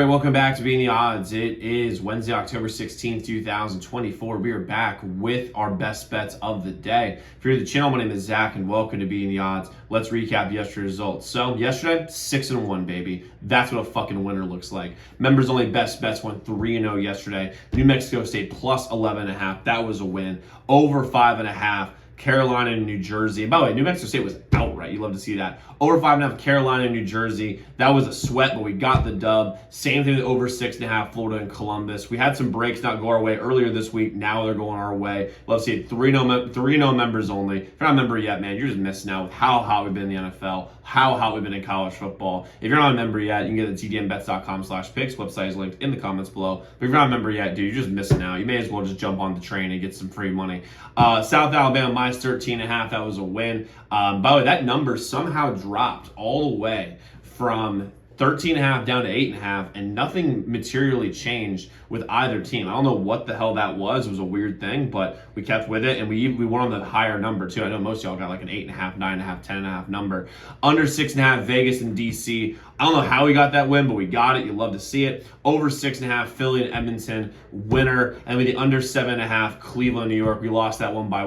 All right, welcome back to Being the Odds. It is Wednesday, October 16th, 2024. We are back with our best bets of the day. If you're new to the channel, my name is Zach, and welcome to Being the Odds. Let's recap yesterday's results. So, yesterday, 6-1, baby. That's what a fucking winner looks like. Members only best bets went 3-0 yesterday. New Mexico State plus 11.5. That was a win. Over 5.5. Carolina and New Jersey. And by the way, New Mexico State was outright. You love to see that. Over 5.5, Carolina and New Jersey. That was a sweat, but we got the dub. Same thing with over 6.5, Florida and Columbus. We had some breaks not go our way earlier this week. Now they're going our way. Love to see it. 3-0 members only. If you're not a member yet, man, you're just missing out with how hot we've been in the NFL, how hot we've been in college football. If you're not a member yet, you can get it at tdmbets.com/picks. Website is linked in the comments below. But if you're not a member yet, dude, you're just missing out. You may as well just jump on the train and get some free money. South Alabama minus 13.5. That was a win. By the way, that number somehow dropped all the way from 13.5 down to 8.5, and nothing materially changed with either team. I don't know what the hell that was. It was a weird thing, but we kept with it, and we went on the higher number too. I know most of y'all got like an 8.5, 9.5, 10.5 number. Under 6.5, Vegas and DC. I don't know how we got that win, but we got it. You love to see it. Over 6.5, Philly and Edmonton, winner. And with the under 7.5, Cleveland, New York. We lost that one by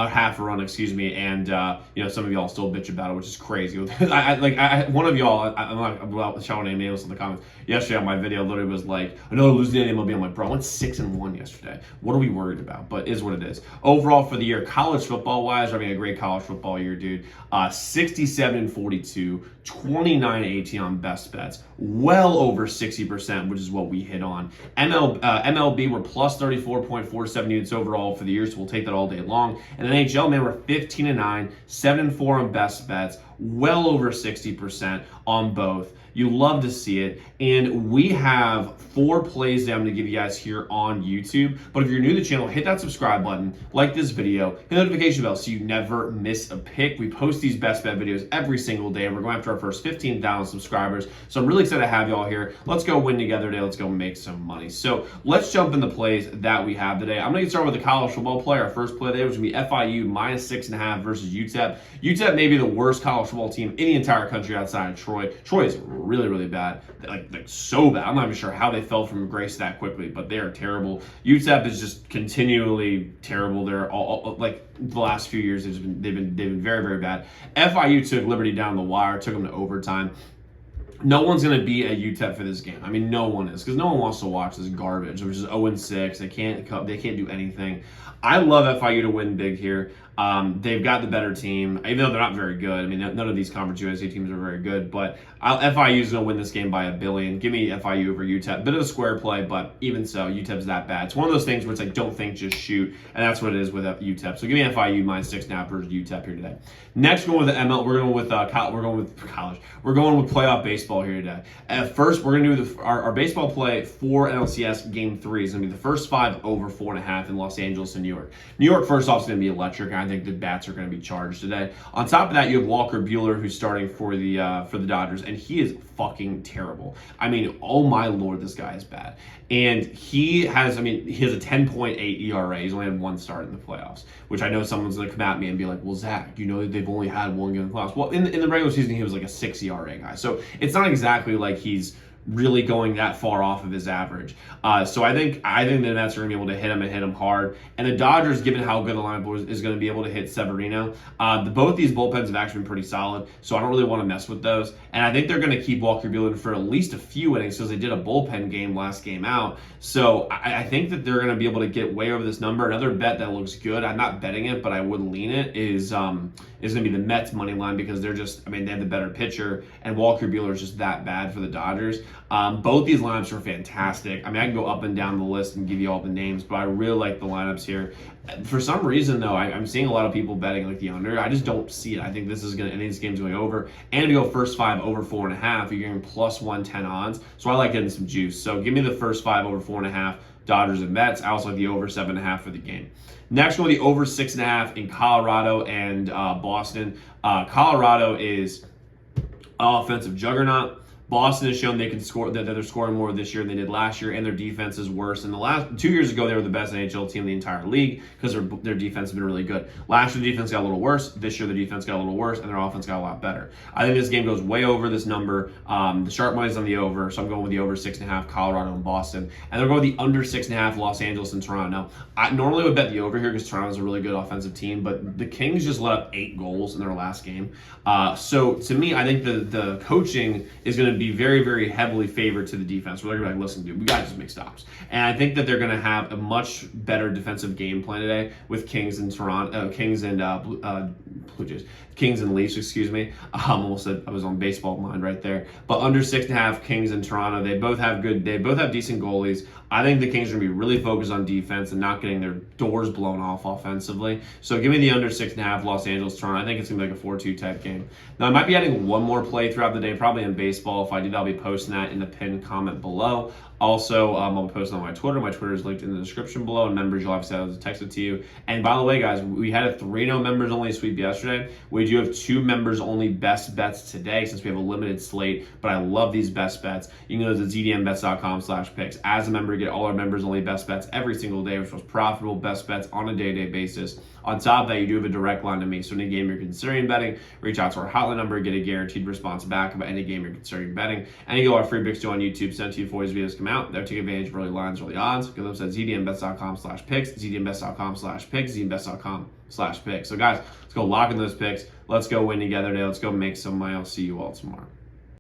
half a run, excuse me. And some of y'all still bitch about it, which is crazy. One of y'all, I'm not about shouting any names in the comments. Yesterday on my video, literally was like, I know losing the MLB. I'm like, bro, I went 6-1 yesterday. What are we worried about? But it is what it is. Overall for the year, college football wise, we're having a great college football year, dude. 67-42, 29-18 on best bets, well over 60%, which is what we hit on. MLB, we're plus 34.47 units overall for the year, so we'll take that all day long. And NHL, man, we're 15-9, 7-4 on best bets, well over 60% on both. You love to see it. And we have 4 plays that I'm going to give you guys here on YouTube. But if you're new to the channel, hit that subscribe button, like this video, hit the notification bell so you never miss a pick. We post these best bet videos every single day, and we're going after our first 15,000 subscribers. So I'm really excited to have y'all here. Let's go win together today. Let's go make some money. So let's jump in the plays that we have today. I'm going to get started with the college football play. Our first play today was going to be FIU minus 6.5 versus UTEP. UTEP may be the worst college football team in the entire country outside of Troy. Troy is really, really bad. Like so bad. I'm not even sure how they fell from grace that quickly, but they are terrible. UTEP is just continually terrible. They're all like the last few years they've been very, very bad. FIU took Liberty down the wire, took them to overtime. No one's going to be a UTEP for this game. I mean, no one is, because no one wants to watch this garbage, which is 0-6. They can't do anything. I love FIU to win big here. They've got the better team, even though they're not very good. I mean, none of these Conference USA teams are very good, but FIU is going to win this game by 1 billion. Give me FIU over UTEP. Bit of a square play, but even so, UTEP's that bad. It's one of those things where it's like, don't think, just shoot, and that's what it is with UTEP. So give me FIU minus 6.5 versus UTEP here today. Next, we're going with the ML. We're going with college. We're going with playoff baseball here today. First, we're going to do our baseball play for NLCS Game 3 is going to be the first 5 over 4.5 in Los Angeles and New York. New York, first off, is going to be electric. I think the bats are going to be charged today. On top of that, you have Walker Buehler, who's starting for the Dodgers, and he is fucking terrible. I mean, oh my lord, this guy is bad. And he has a 10.8 ERA. He's only had 1 start in the playoffs, which I know someone's going to come at me and be like, well, Zach, you know that they've only had 1 game in the playoffs. Well, in the regular season, he was like a 6 ERA guy. So it's not exactly like he's really going that far off of his average. So I think the Nets are going to be able to hit him and hit him hard. And the Dodgers, given how good the lineup is going to be able to hit Severino, both these bullpens have actually been pretty solid, so I don't really want to mess with those. And I think they're going to keep Walker Buehler for at least a few innings because they did a bullpen game last game out. So I think that they're going to be able to get way over this number. Another bet that looks good, I'm not betting it, but I would lean it, is going to be the Mets money line because they're just, they have the better pitcher, and Walker Buehler is just that bad for the Dodgers. Both these lineups are fantastic. I can go up and down the list and give you all the names, but I really like the lineups here. For some reason, though, I'm seeing a lot of people betting like the under. I just don't see it. I think this game's going over. And to go first 5 over 4.5, you're getting plus 110 odds. So I like getting some juice. So give me the first 5 over 4.5, Dodgers and Mets. I also like the over 7.5 for the game. Next one, the over 6.5 in Colorado and Boston. Colorado is an offensive juggernaut. Boston has shown they can score, that they're scoring more this year than they did last year, and their defense is worse. And the last 2 years ago, they were the best NHL team in the entire league because their defense has been really good. Last year, the defense got a little worse. This year, the defense got a little worse, and their offense got a lot better. I think this game goes way over this number. The sharp money's on the over, so I'm going with the over 6.5, Colorado and Boston. And they're going with the under 6.5, Los Angeles and Toronto. Now, I normally would bet the over here because Toronto's a really good offensive team, but the Kings just let up 8 goals in their last game. So to me, I think the coaching is going to be very, very heavily favored to the defense. Where they're going to be like, listen, dude, we got to just make stops. And I think that they're going to have a much better defensive game plan today with Kings and Toronto, Kings and Blue Jays, Kings and Leafs, excuse me. Almost said I was on baseball mind right there. But under 6.5, Kings and Toronto, they both have decent goalies. I think the Kings are going to be really focused on defense and not getting their doors blown off offensively. So give me the under 6.5, Los Angeles, Toronto. I think it's going to be like a 4-2 type game. Now, I might be adding one more play throughout the day, probably in baseball. If I do, I'll be posting that in the pinned comment below. Also, I'll be posting on my Twitter. My Twitter is linked in the description below, and members, you'll obviously have to text it to you. And by the way, guys, we had a 3-0 members-only sweep yesterday. We do have 2 members-only best bets today since we have a limited slate, but I love these best bets. You can go to zdmbets.com/picks. As a member, you get all our members-only best bets every single day, which was profitable best bets on a day-to-day basis. On top of that, you do have a direct line to me. So any game you're considering betting, reach out to our hotline number, get a guaranteed response back about any game you're considering betting. And you go our free picks to on YouTube, send to you before these videos come out. They'll take advantage of early lines, early odds. Go to the website zdmbets.com/picks, zdmbets.com/picks, zdmbets.com/picks. So guys, let's go lock in those picks. Let's go win together today. Let's go make some money. I'll see you all tomorrow.